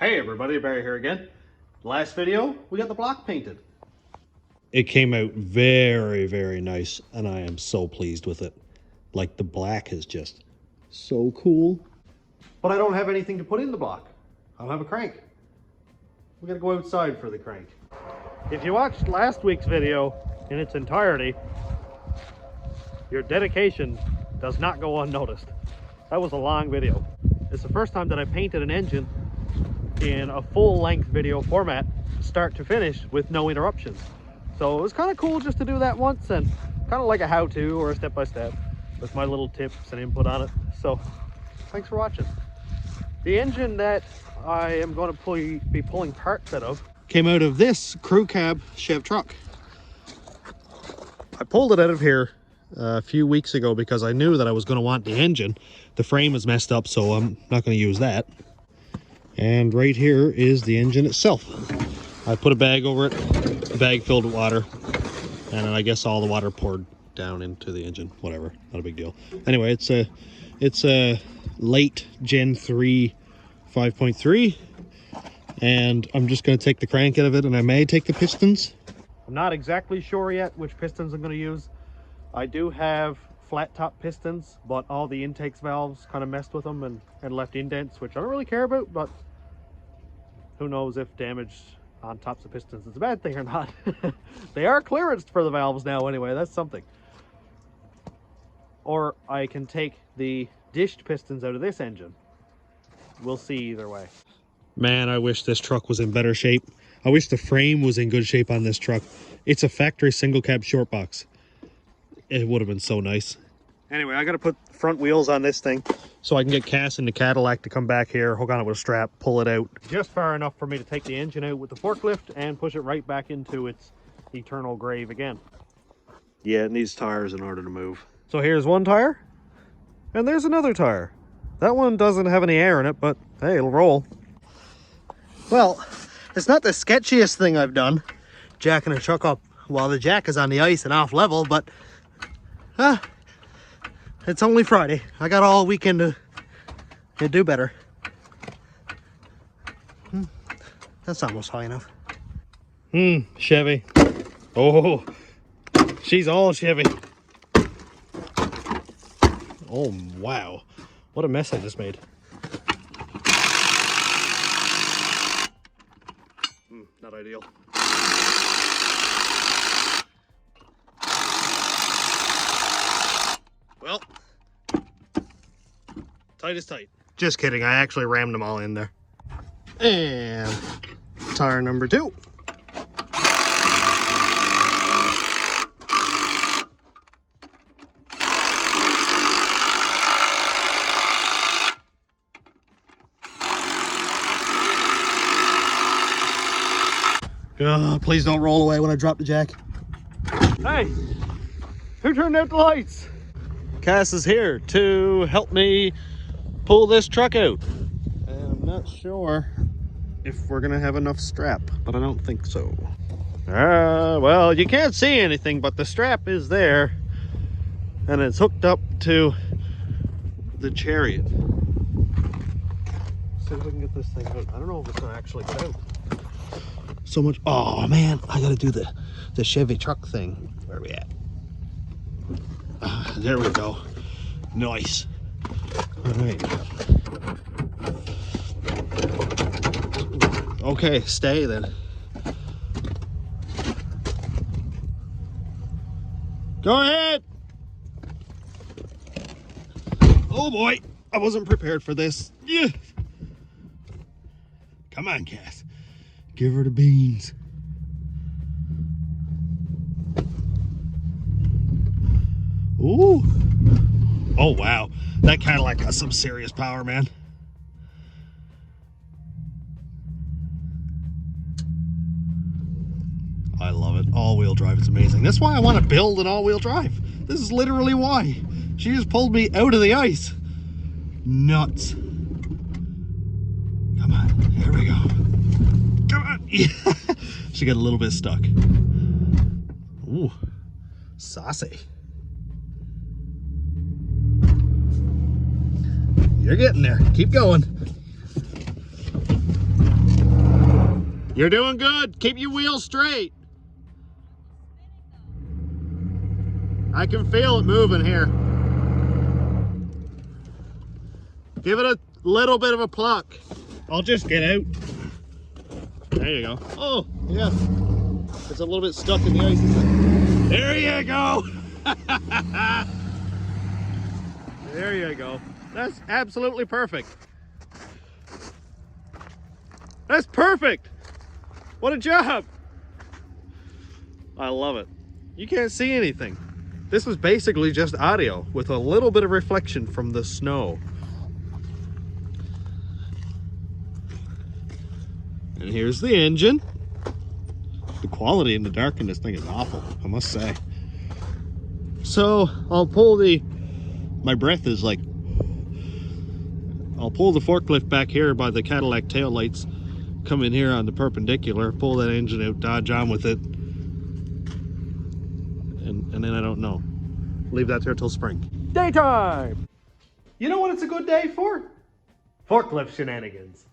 Hey everybody, Barry here again. Last video, we got the block painted. It came out very, very nice, and I am so pleased with it. Like, the black is just so cool. But I don't have anything to put in the block. I don't have a crank. We gotta go outside for the crank. If you watched last week's video in its entirety, your dedication does not go unnoticed. That was a long video. It's the first time that I painted an engine in a full-length video format, start to finish, with no interruptions. So it was kind of cool just to do that once, and kind of like a how-to or a step-by-step with my little tips and input on it. So thanks for watching. The engine that I am going to be pulling parts out of came out of this crew cab Chev truck. I pulled it out of here a few weeks ago because I knew that I was going to want the engine. The frame is messed up, so I'm not going to use that. And right here is the engine itself. I put a bag over it, the bag filled with water, and then I guess all the water poured down into the engine. Whatever, not a big deal. Anyway, it's a late Gen 3 5.3, and I'm just going to take the crank out of it, and I may take the pistons. I'm not exactly sure yet which pistons I'm going to use. I do have flat top pistons, but all the intakes valves kind of messed with them and left indents, which I don't really care about, but who knows if damage on tops of pistons is a bad thing or not. They are clearanced for the valves now anyway, that's something. Or I can take the dished pistons out of this engine. We'll see either way. Man, I wish this truck was in better shape. I wish the frame was in good shape on this truck. It's a factory single cab short box. It would have been so nice. Anyway, I got to put front wheels on this thing so I can get Cass in the Cadillac to come back here, hook on it with a strap, pull it out. Just far enough for me to take the engine out with the forklift and push it right back into its eternal grave again. Yeah, it needs tires in order to move. So here's one tire, and there's another tire. That one doesn't have any air in it, but hey, it'll roll. Well, it's not the sketchiest thing I've done, jacking a truck up while the jack is on the ice and off level, but it's only Friday. I got all weekend to do better. That's almost high enough. Chevy. Oh, she's all Chevy. Oh, wow. What a mess I just made. Not ideal. Well, tight is tight. Just kidding, I actually rammed them all in there. And tire number 2. Please don't roll away when I drop the jack. Hey, who turned out the lights? Cass is here to help me pull this truck out. And I'm not sure if we're gonna have enough strap, but I don't think so. Well, you can't see anything, but the strap is there, and it's hooked up to the chariot. See if we can get this thing out. I don't know if it's gonna actually get out. So much. Oh man, I gotta do the Chevy truck thing. Where are we at? There we go. Nice. All right. Okay, stay then. Go ahead. Oh boy, I wasn't prepared for this. Yeah. Come on, Cass. Give her the beans. Ooh. Oh, wow. That Cadillac got some serious power, man. I love it. All-wheel drive is amazing. That's why I want to build an all-wheel drive. This is literally why. She just pulled me out of the ice. Nuts. Come on. Here we go. Come on. Yeah. She got a little bit stuck. Ooh. Saucy. You're getting there. Keep going. You're doing good. Keep your wheels straight. I can feel it moving here. Give it a little bit of a pluck. I'll just get out. There you go. Oh, yeah. It's a little bit stuck in the ice, isn't it? There you go. There you go. That's absolutely perfect. That's perfect. What a job. I love it. You can't see anything. This was basically just audio with a little bit of reflection from the snow. And here's the engine. The quality in the dark in this thing is awful, I must say. So I'll pull my breath is like, I'll pull the forklift back here by the Cadillac taillights, come in here on the perpendicular, pull that engine out, dodge on with it, and then I don't know. Leave that there till spring. Daytime! You know what it's a good day for? Forklift shenanigans.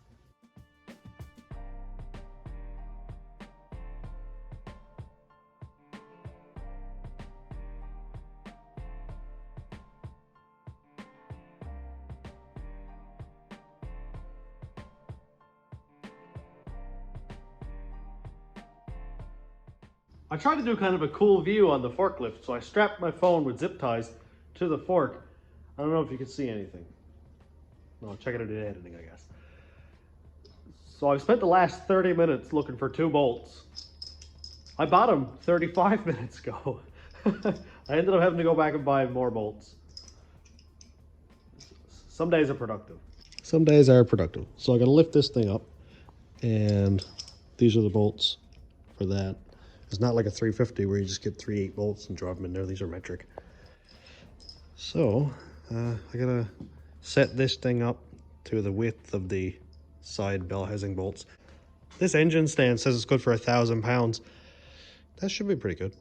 I tried to do kind of a cool view on the forklift, so I strapped my phone with zip ties to the fork. I don't know if you can see anything. No, check it out in editing, I guess. So I've spent the last 30 minutes looking for 2 bolts. I bought them 35 minutes ago. I ended up having to go back and buy more bolts. Some days are productive. Some days are productive. So I gotta lift this thing up, and these are the bolts for that. It's not like a 350 where you just get 3 8 bolts and drop them in there. These are metric. So I gotta set this thing up to the width of the side bell housing bolts. This engine stand says it's good for 1,000 pounds. That should be pretty good.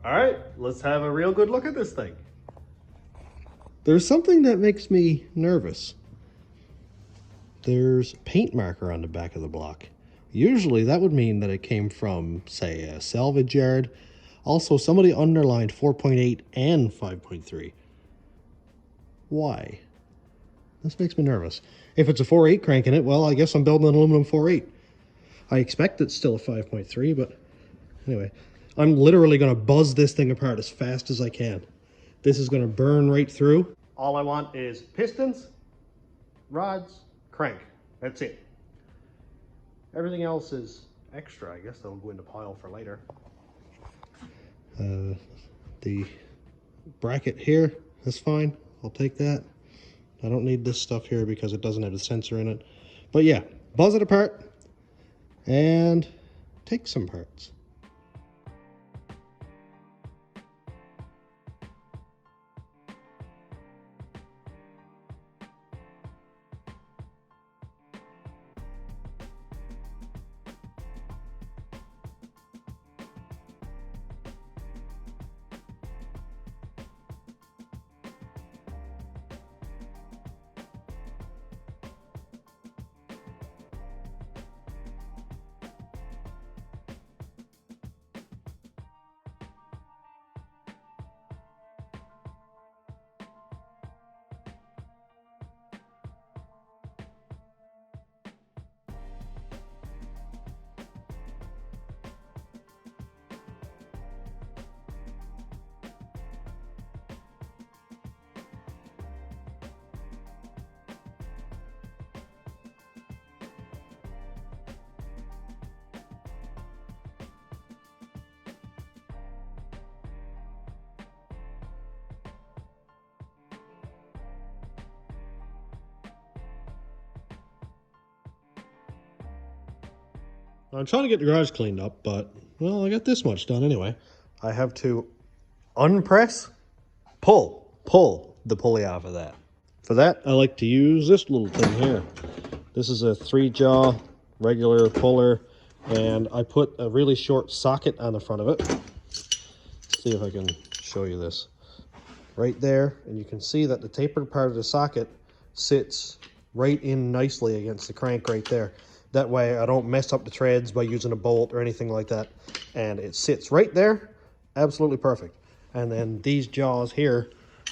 All right, let's have a real good look at this thing. There's something that makes me nervous. There's paint marker on the back of the block. Usually that would mean that it came from, say, a salvage yard. Also, somebody underlined 4.8 and 5.3. Why? This makes me nervous. If it's a 4.8 crank in it, well, I guess I'm building an aluminum 4.8. I expect it's still a 5.3, but anyway. I'm literally going to buzz this thing apart as fast as I can. This is going to burn right through. All I want is pistons, rods, crank. That's it. Everything else is extra. I guess that'll go in the pile for later. The bracket here is fine. I'll take that. I don't need this stuff here because it doesn't have the sensor in it. But yeah, buzz it apart and take some parts. I'm trying to get the garage cleaned up, but, well, I got this much done anyway. I have to unpress, pull the pulley off of that. For that, I like to use this little thing here. This is a 3-jaw regular puller, and I put a really short socket on the front of it. Let's see if I can show you this. Right there, and you can see that the tapered part of the socket sits right in nicely against the crank right there. That way I don't mess up the threads by using a bolt or anything like that. And it sits right there, absolutely perfect. And then these jaws here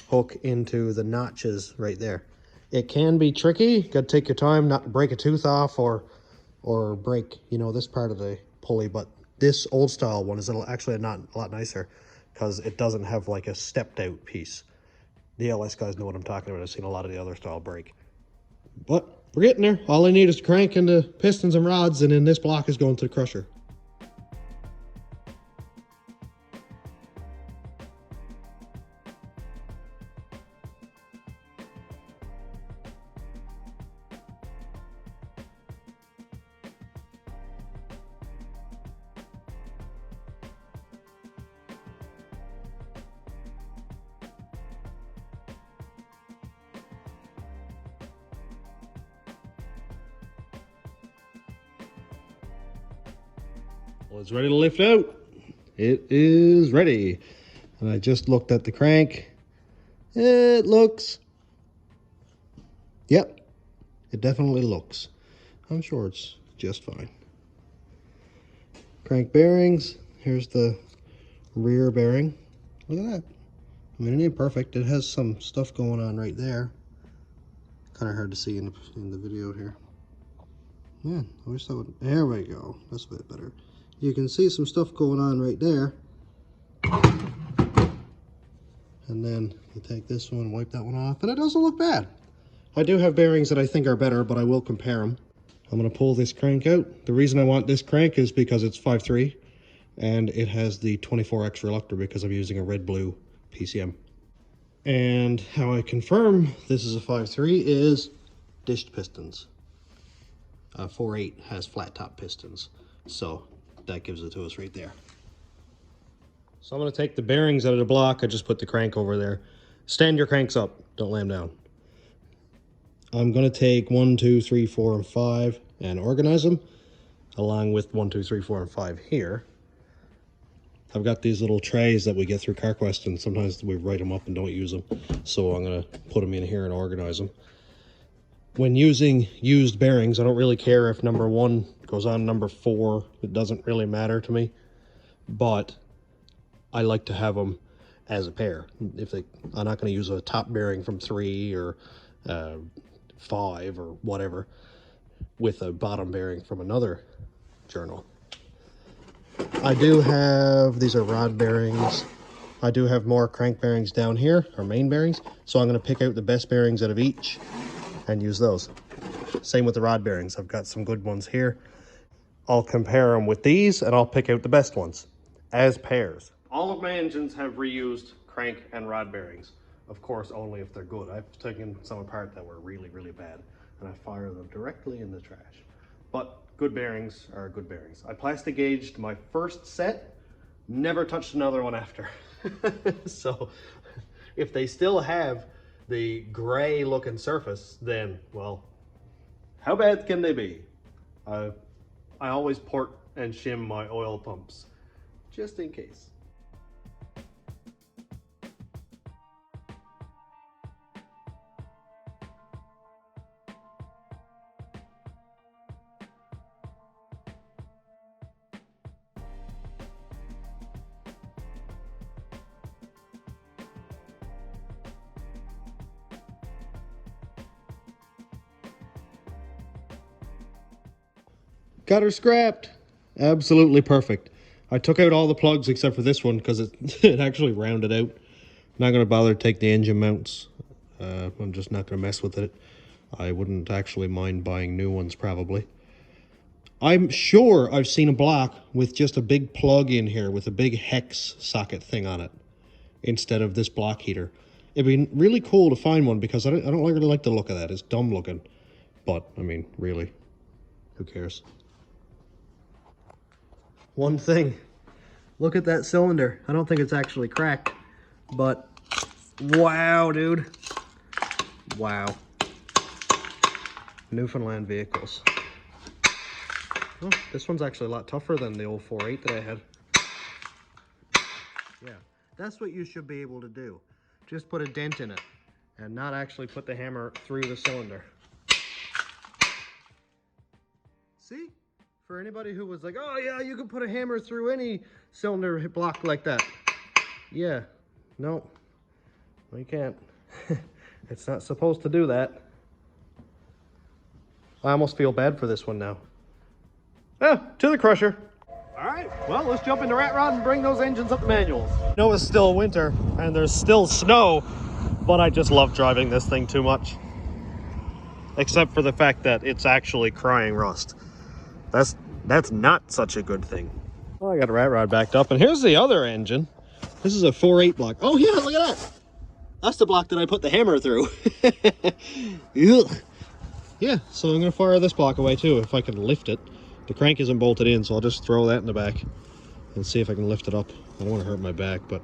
hook into the notches right there. It can be tricky, gotta take your time not to break a tooth off or break, you know, this part of the pulley, but this old style one is actually a lot nicer because it doesn't have like a stepped out piece. The LS guys know what I'm talking about. I've seen a lot of the other style break. But we're getting there. All I need is to crank into pistons and rods, and then this block is going to the crusher. Well, it's ready to lift out. It is ready. And I just looked at the crank. It looks, yep, it definitely looks. I'm sure it's just fine. Crank bearings. Here's the rear bearing. Look at that. I mean, it ain't perfect. It has some stuff going on right there. Kind of hard to see in the video here. Man, I wish that would, there we go. That's a bit better. You can see some stuff going on right there. And then you take this one, wipe that one off, and it doesn't look bad. I do have bearings that I think are better, but I will compare them. I'm gonna pull this crank out. The reason I want this crank is because it's 5.3 and it has the 24X reluctor because I'm using a red-blue PCM. And how I confirm this is a 5.3 is dished pistons. 4.8 has flat top pistons. So that gives it to us right there. So I'm going to take the bearings out of the block. I just put the crank over there. Stand your cranks up. Don't lay them down. I'm going to take 1, 2, 3, 4, and 5 and organize them along with 1, 2, 3, 4, and 5 here. I've got these little trays that we get through Carquest, and sometimes we write them up and don't use them. So I'm going to put them in here and organize them. When using used bearings, I don't really care if number 1 goes on number 4. It doesn't really matter to me. But I like to have them as a pair. I'm not going to use a top bearing from 3 or 5 or whatever with a bottom bearing from another journal. I do have, these are rod bearings. I do have more crank bearings down here, or main bearings. So I'm going to pick out the best bearings out of each and use those. Same with the rod bearings. I've got some good ones here. I'll compare them with these and I'll pick out the best ones as pairs. All of my engines have reused crank and rod bearings. Of course, only if they're good. I've taken some apart that were really, really bad and I fire them directly in the trash. But good bearings are good bearings. I plastic gauged my first set, never touched another one after. So if they still have the gray looking surface, then, well, how bad can they be? I always port and shim my oil pumps, just in case. Got her scrapped. Absolutely perfect. I took out all the plugs except for this one because it actually rounded out. Not going to bother to take the engine mounts. I'm just not going to mess with it. I wouldn't actually mind buying new ones probably. I'm sure I've seen a block with just a big plug in here with a big hex socket thing on it instead of this block heater. It'd be really cool to find one because I don't really like the look of that. It's dumb looking. But, I mean, really, who cares? One thing, look at that cylinder. I don't think it's actually cracked, but wow, dude. Wow. Newfoundland vehicles. Oh, this one's actually a lot tougher than the old 4.8 that I had. Yeah, that's what you should be able to do. Just put a dent in it and not actually put the hammer through the cylinder. See? For anybody who was like, oh yeah, you can put a hammer through any cylinder block like that. Yeah, no, you can't. It's not supposed to do that. I almost feel bad for this one now. Ah, to the crusher. All right, well, let's jump into Rat Rod and bring those engines up to manuals. I know it's still winter and there's still snow, but I just love driving this thing too much. Except for the fact that it's actually crying rust. That's not such a good thing. Well, I got a Rat Rod backed up, and here's the other engine. This is a 4.8 block. Oh yeah, look at that. That's the block that I put the hammer through. Yeah, so I'm gonna fire this block away too, if I can lift it. The crank isn't bolted in, so I'll just throw that in the back and see if I can lift it up. I don't want to hurt my back, but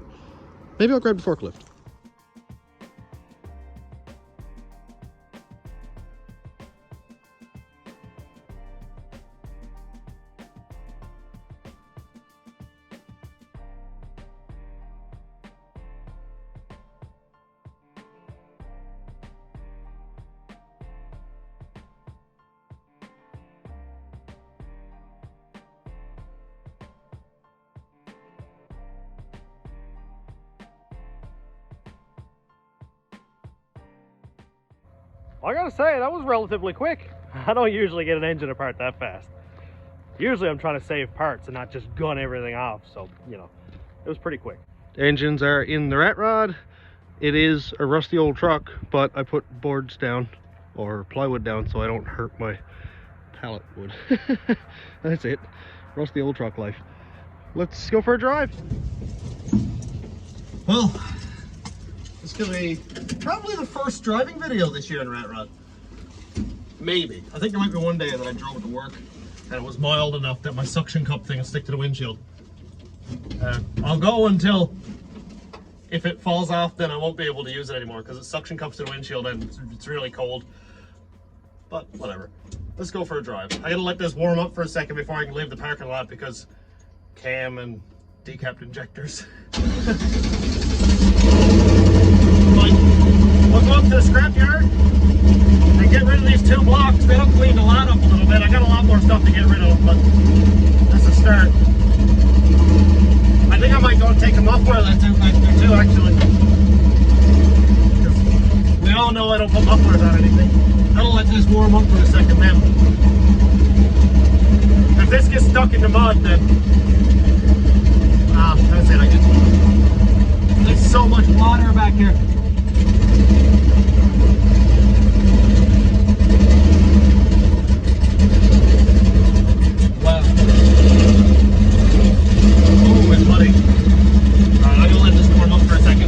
maybe I'll grab the forklift. I gotta say, that was relatively quick. I don't usually get an engine apart that fast. Usually I'm trying to save parts and not just gun everything off, so, you know, it was pretty quick. Engines are in the Rat Rod. It is a rusty old truck, but I put boards down, or plywood down, so I don't hurt my pallet wood. That's it. Rusty old truck life. Let's go for a drive. Well, it's gonna be probably the first driving video this year in Rat Rod. Maybe. I think there might be one day that I drove it to work and it was mild enough that my suction cup thing will stick to the windshield. I'll go until, if it falls off, then I won't be able to use it anymore because it suction cups to the windshield and it's really cold. But whatever. Let's go for a drive. I gotta let this warm up for a second before I can leave the parking lot because cam and decapped injectors. We'll go up to the scrapyard and get rid of these 2 blocks. They don't clean the lot up a little bit. I got a lot more stuff to get rid of, but that's a start. I think I might go and take them off where that's back there too, actually. We all know I don't put mufflers on anything. I'll let this warm up for a second then. If this gets stuck in the mud, then that's it. There's so much water back here. Wow. Oh, it's muddy. Alright, I'm gonna let this warm up for a second.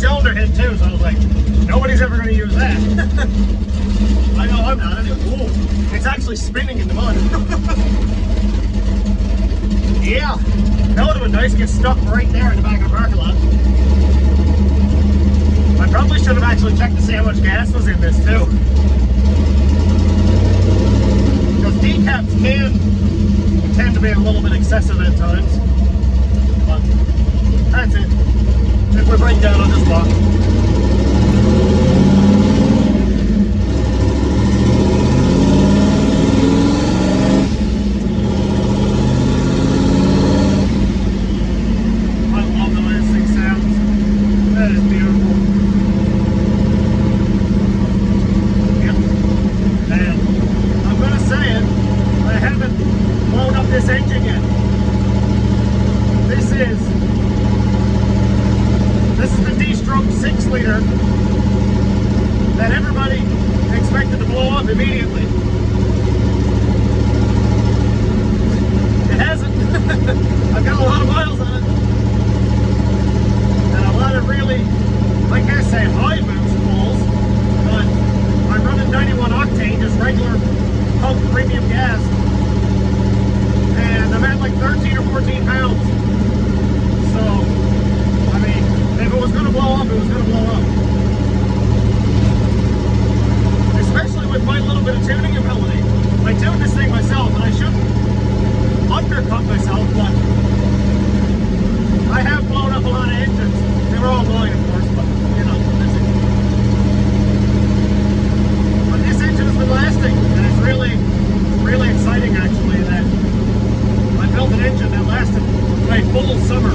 cylinder head too, so I was like, nobody's ever going to use that. I know I'm not. Ooh, it's actually spinning in the mud. Yeah, that would have been nice to get stuck right there in the back of the parking lot. I probably should have actually checked to see how much gas was in this too. Because Decaps can tend to be a little bit excessive at times, but that's it. If we break down on this block. This is the D-stroke 6-liter that everybody expected to blow up immediately. It hasn't. I've got a lot of miles on it. And a lot of really, like I say, high boost pulls. But I'm running 91 octane, just regular pump premium gas. And I'm at like 13 or 14 pounds. So, I mean, if it was going to blow up, it was going to blow up. Especially with my little bit of tuning ability. I tune this thing myself, and I shouldn't undercut myself, but I have blown up a lot of engines. They were all mine, of course, but, you know, that's it. But this engine has been lasting, and it's really, really exciting, actually, that I built an engine that lasted a full summer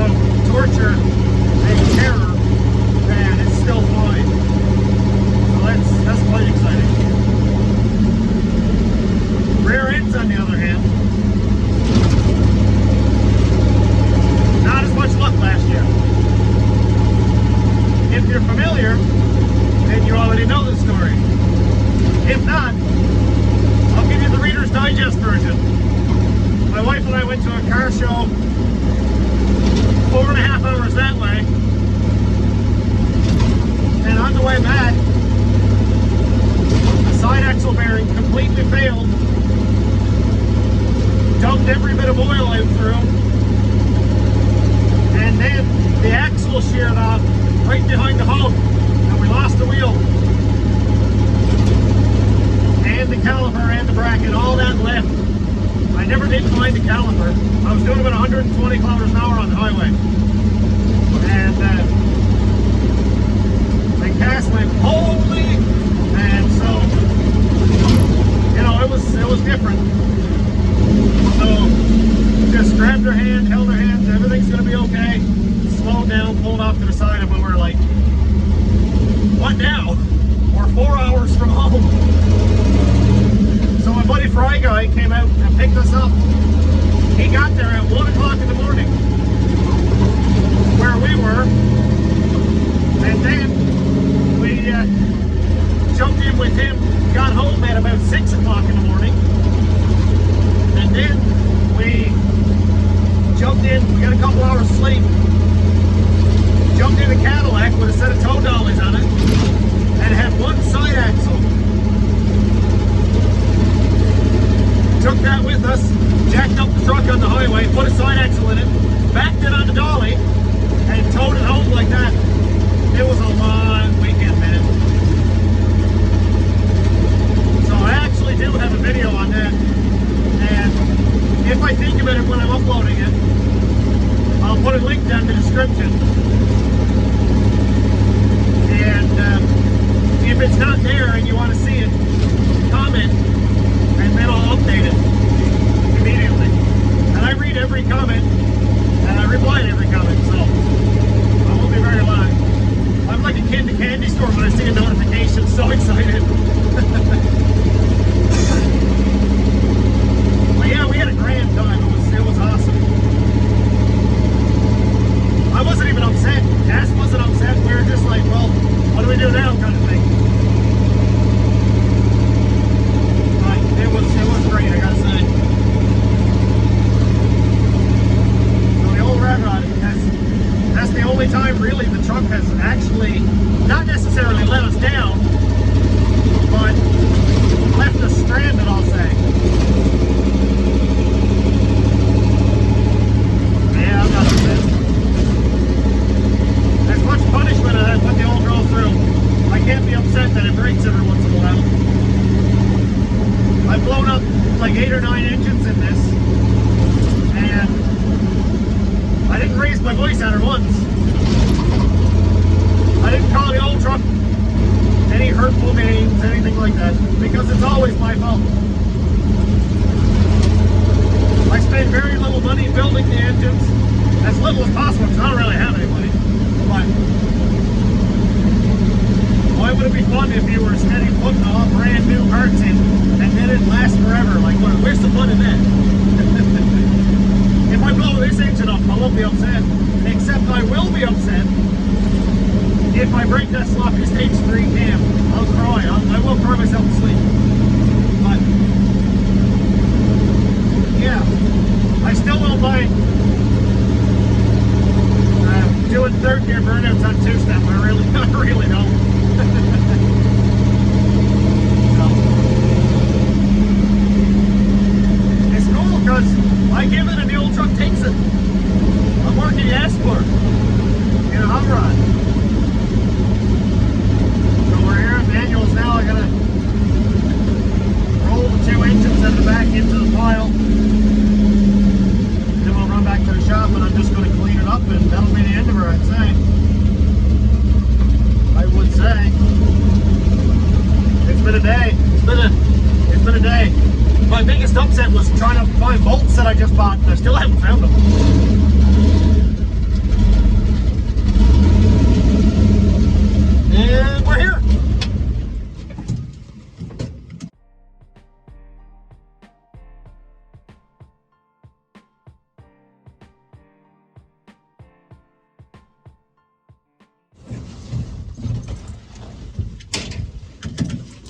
of torture and terror, and it's still fine. So that's quite exciting. Rear ends, on the other hand, not as much luck last year. If you're familiar, then you already know the story. If not, I'll give you the Reader's Digest version. My wife and I went to a car show 4.5 hours that way, and on the way back, the side axle bearing completely failed, dumped every bit of oil out through, and then the axle sheared off right behind the hub, and we lost the wheel, and the caliper and the bracket, all that left. I never did find the caliper. I was doing about 120 kilometers an hour on the highway. And the cast went, holy! And so, you know, it was different. So, just grabbed her hand, held her hand, everything's gonna be okay. Slowed down, pulled off to the side, and we were like, what now? We're 4 hours from home. So my buddy Fry Guy came out and picked us up. He got there at 1 o'clock in the morning, where we were, and then we jumped in with him, got home at about 6 o'clock in the morning, and then we jumped in, we got a couple hours sleep, jumped in a Cadillac with a set of tow dollies on it, and had one side axle. Took that with us, jacked up the truck on the highway, put a side axle in it, backed it on the dolly, and towed it home like that. It was a long weekend, man. So I actually do have a video on that, and if I think about it when I'm uploading it, I'll put a link down in the description. And if it's not there and you want to see it, comment, and then I'll update it immediately. And I read every comment, and I reply to every comment, so I won't be very long. I'm like a kid in the candy store when I see a notification, so excited. But yeah, we had a grand time. It was awesome. I wasn't even upset. Cass wasn't upset. We were just like, well, what do we do now, kind of thing. It was great, I gotta say. So the old rat rod, that's the only time really the truck has actually not necessarily let us down, but left us stranded, I'll say. Yeah, I'm not upset. As much punishment as I put the old girl through, I can't be upset that it breaks every once in a while. I've blown up raise my voice at her once. I didn't call the old truck any hurtful names, anything like that, because it's always my fault. I spend very little money building the engines, as little as possible, because I don't really have any money. But why would it be fun if you were steady putting all brand new parts in and then it lasts forever? Like, where's the fun in that? If I blow this engine up, I won't be upset. Except I will be upset if I break that sloppy stage 3 cam. I'll cry. I will cry myself to sleep. But yeah, I still don't mind doing third gear burnouts on 2-step. I really don't. So, it's cool because I give it and the old truck takes it. I'm working ass for it in a hot rod. So we're here at manuals now. I gotta roll the 2 engines out of the back into the pile. Then we'll run back to the shop and I'm just going to clean it up and that'll be the end of her, I'd say. I would say. It's been a day. It's been a day. My biggest upset was trying to find bolts that I just bought and I still haven't found them. And we're here.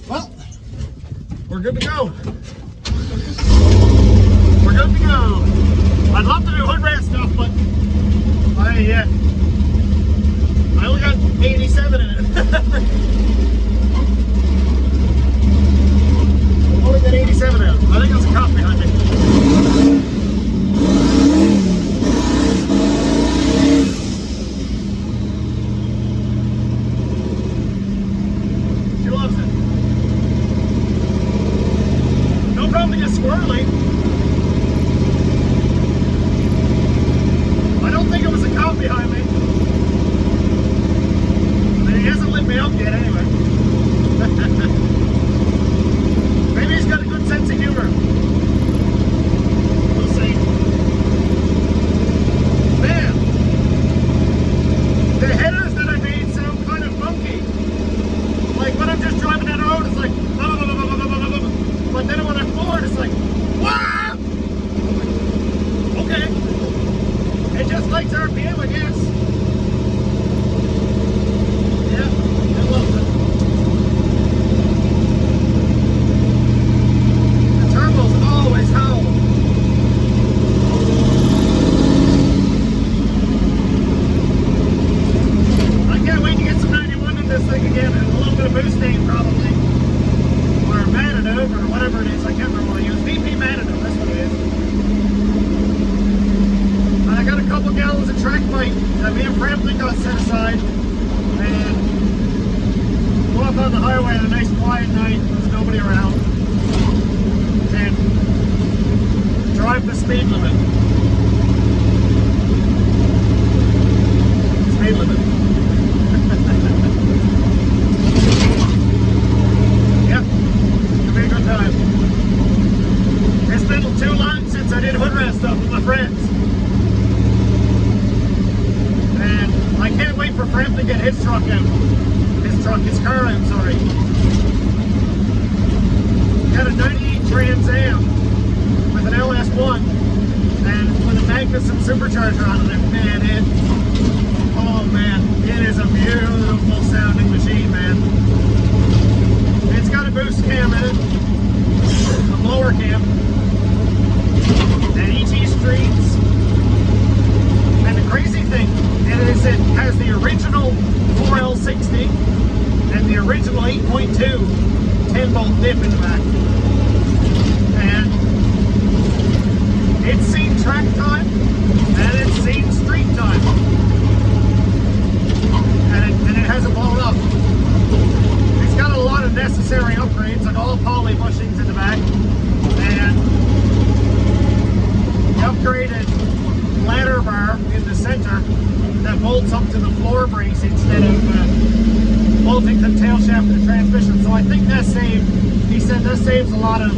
Well, we're good to go. We're good to go. I'd love to do hood rat stuff, but I only got 87 in it. Only got 87 out. I think there's a cop behind me. She loves it. No problem to get squirrely. I don't think it was a cop behind me. He hasn't lit me up yet anyway. Maybe he's got a good sense of humor. We'll see. Man, the headers that I made sound kind of funky. Like when I'm just driving down the road, it's like, blah, blah, blah, blah, blah, blah, blah, blah. But then when I'm forward, it's like, wah! Okay. It just likes RPM, I guess. On the highway on a nice quiet night, there's nobody around, and drive the speed limit. Speed limit. Yep, it'll be a good time. It's been too long since I did hood rat stuff with my friends, and I can't wait for Fram to get his truck out. His car, I'm sorry. Got a 98 Trans Am with an LS1 and with a Magnuson supercharger on it, man. Oh man, it is a beautiful sounding machine, man. It's got a boost cam in it, a blower cam, and ET streets. And the crazy thing is it has the original 4L60 and the original 8.2 10-bolt diff in the back. And it's seen track time and it's seen street time. And it hasn't blown up. It's got a lot of necessary upgrades, like all poly bushings in the back. And the upgraded ladder bar in the center bolts up to the floor brace instead of bolting to the tail shaft of the transmission. So I think that he said that saves a lot of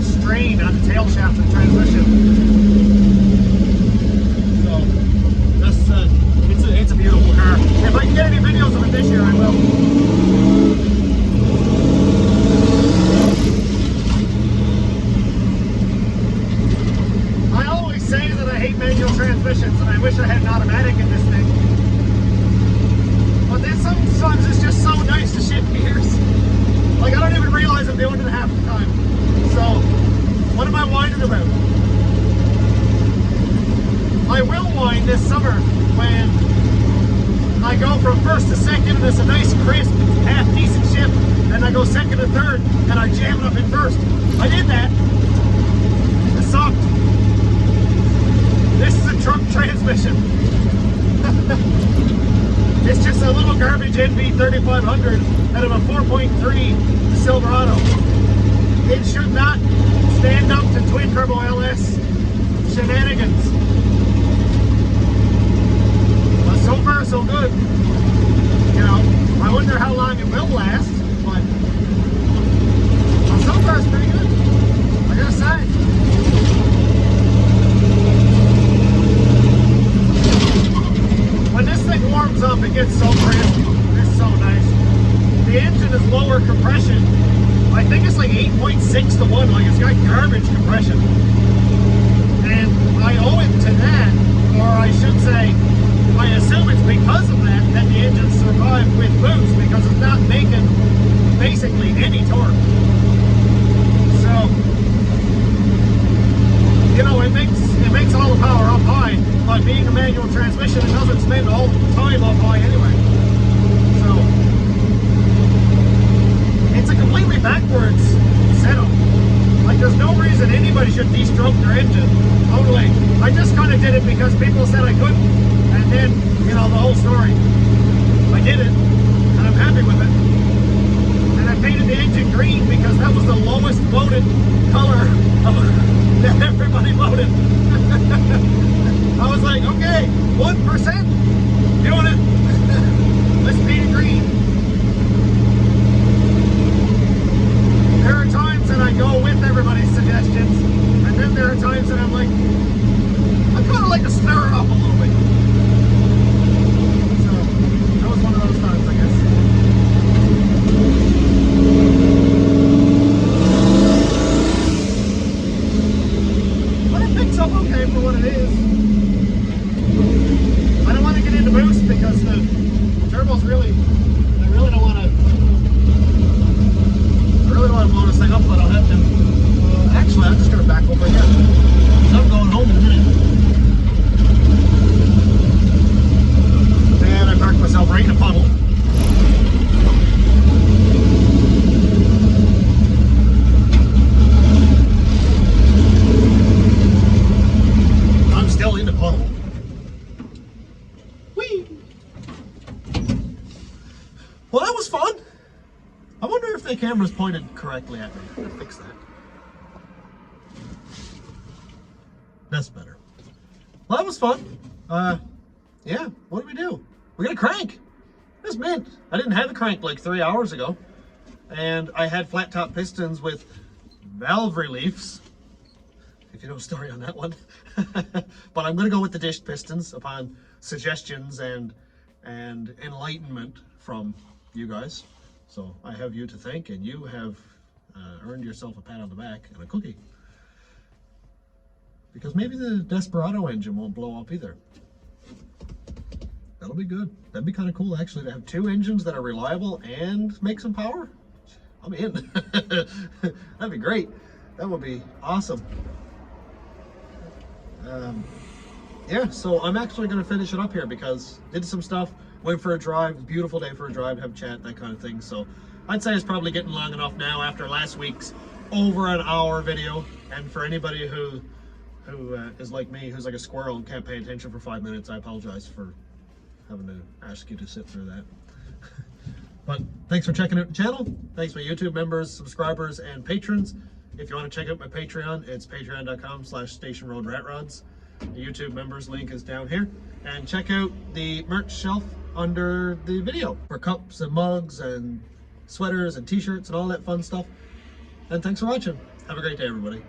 strain on the tail shaft of the transmission. So that's it's a beautiful car. If I can get any videos of it this year, I will. Manual transmissions, and I wish I had an automatic in this thing. But then sometimes it's just so nice to shift gears. Like, I don't even realize I'm doing it half the time. So, what am I whining about? I will whine this summer when I go from first to second and it's a nice crisp, half decent shift, and I go second to third and I jam it up in first. I did that. It sucked. This is a truck transmission. It's just a little garbage NV 3500 out of a 4.3 Silverado. It should not stand up to twin turbo LS shenanigans. But so far so good. You know, I wonder how long it will last, but so far it's pretty good, I gotta say. When this thing warms up, it gets so crisp. It's so nice. The engine is lower compression. I think it's like 8.6 to 1. Like, it's got garbage compression. And I owe it to that, or I should say, I assume it's because of that the engine survived with boost, because it's not making basically any torque. So, you know, it makes all the power up high, but being a manual transmission, it doesn't spend all the time up high anyway. So, it's a completely backwards setup. Like, there's no reason anybody should de-stroke their engine. Totally. I just kind of did it because people said I couldn't, and then, you know, the whole story. I did it, and I'm happy with it. And I painted the engine green because that was the lowest voted color that everybody voted. I was like, okay, 1%, doing it. Let's paint it green. There are times that I go with everybody's suggestions, and then there are times that I'm like, I kind of like to stir it up a little bit. So, that was one of those times, I guess. Up okay for what it is. I don't want to get into boost because the turbo's really, I really don't want to blow this thing up, but I'll have to. Actually, I'm just going to back over here. So I'm going home in a minute. And I parked myself right in a puddle. Well, that was fun. I wonder if the camera's pointed correctly at me. I'm gonna fix that. That's better. Well, that was fun. Yeah, what did we do? We got a crank. That's mint. I didn't have a crank like 3 hours ago. And I had flat top pistons with valve reliefs. If you know a story on that one. But I'm gonna go with the dished pistons upon suggestions and enlightenment from you guys. So I have you to thank, and you have earned yourself a pat on the back and a cookie. Because maybe the Desperado engine won't blow up either. That'll be good. That'd be kind of cool actually to have two engines that are reliable and make some power. I'm in. That'd be great. That would be awesome. Yeah, so I'm actually going to finish it up here because did some stuff, went for a drive, beautiful day for a drive, have a chat, that kind of thing. So I'd say it's probably getting long enough now after last week's over an hour video. And for anybody who is like me, who's like a squirrel and can't pay attention for 5 minutes, I apologize for having to ask you to sit through that. But thanks for checking out the channel. Thanks my YouTube members, subscribers, and patrons. If you want to check out my Patreon, it's patreon.com/stationroadratrods. The YouTube members link is down here. And check out the merch shelf under the video for cups and mugs and sweaters and t-shirts and all that fun stuff. And thanks for watching. Have a great day, everybody.